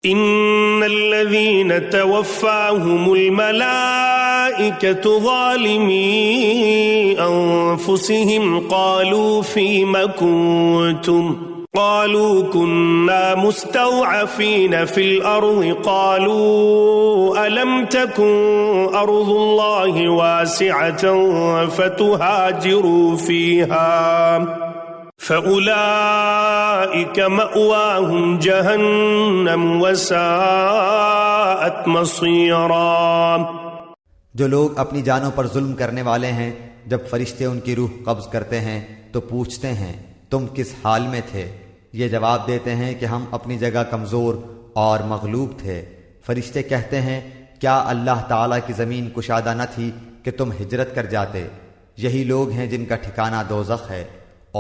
إن الذين توفاهم الملائكة ظالمي أنفسهم قالوا فيم كنتم قالوا كنا مستضعفين في الأرض قالوا ألم تكن أرض الله واسعة فتهاجروا فيها فأولئك مأواهم جہنم وساءت مصيرا۔ جو لوگ اپنی جانوں پر ظلم کرنے والے ہیں، جب فرشتے ان کی روح قبض کرتے ہیں تو پوچھتے ہیں تم کس حال میں تھے؟ یہ جواب دیتے ہیں کہ ہم اپنی جگہ کمزور اور مغلوب تھے۔ فرشتے کہتے ہیں کیا اللہ تعالیٰ کی زمین کشادہ نہ تھی کہ تم ہجرت کر جاتے؟ یہی لوگ ہیں جن کا ٹھکانہ دوزخ ہے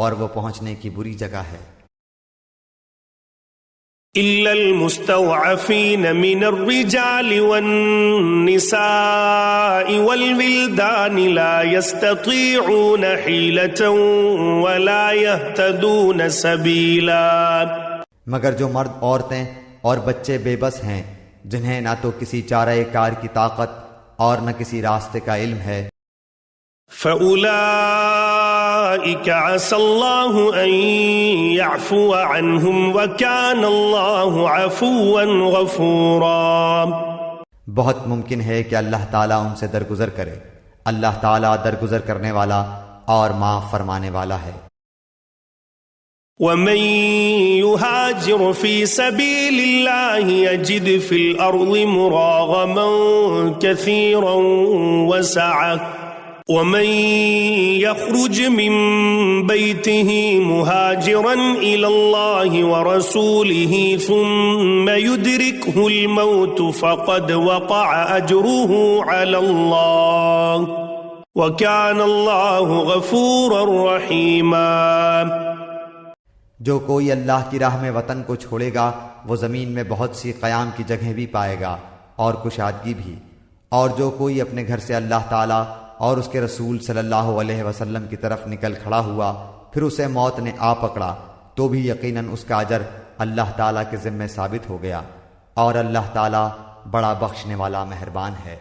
اور وہ پہنچنے کی بری جگہ ہے۔ إلا المستضعفين من الرجال والنساء والولدان لا يستطيعون حيلة ولا يهتدون سبيلا، مگر جو مرد، عورتیں اور بچے بے بس ہیں، جنہیں نہ تو کسی چارہ کار کی طاقت اور نہ کسی راستے کا علم ہے، فَأُولَئِكَ عَسَى اللَّهُ أَن يَعْفُوَ عَنْهُمْ وَكَانَ اللَّهُ عَفُوًّا غَفُورًا۔ بہت ممکن ہے کہ اللہ تعالیٰ ان سے درگزر کرے، اللہ تعالیٰ درگزر کرنے والا اور معاف فرمانے والا ہے۔ وَمَن يُهَاجِرْ فِي سَبِيلِ اللَّهِ يَجِدْ فِي الْأَرْضِ مُرَاغَمًا كَثِيرًا وَسَعَةً وَمَن يَخْرُجْ مِن بَيْتِهِ مُهَاجِرًا إِلَى اللَّهِ وَرَسُولِهِ ثُمَّ يُدْرِكْهُ الْمَوْتُ فَقَدْ وَقَعَ أَجْرُهُ عَلَى اللَّهِ وَكَانَ اللَّهُ غَفُورًا رَحِيمًا۔ جو کوئی اللہ کی راہ میں وطن کو چھوڑے گا وہ زمین میں بہت سی قیام کی جگہیں بھی پائے گا اور کشادگی بھی، اور جو کوئی اپنے گھر سے اللہ تعالیٰ اور اس کے رسول صلی اللہ علیہ وسلم کی طرف نکل کھڑا ہوا، پھر اسے موت نے آ پکڑا، تو بھی یقیناً اس کا اجر اللہ تعالیٰ کے ذمے ثابت ہو گیا، اور اللہ تعالیٰ بڑا بخشنے والا مہربان ہے۔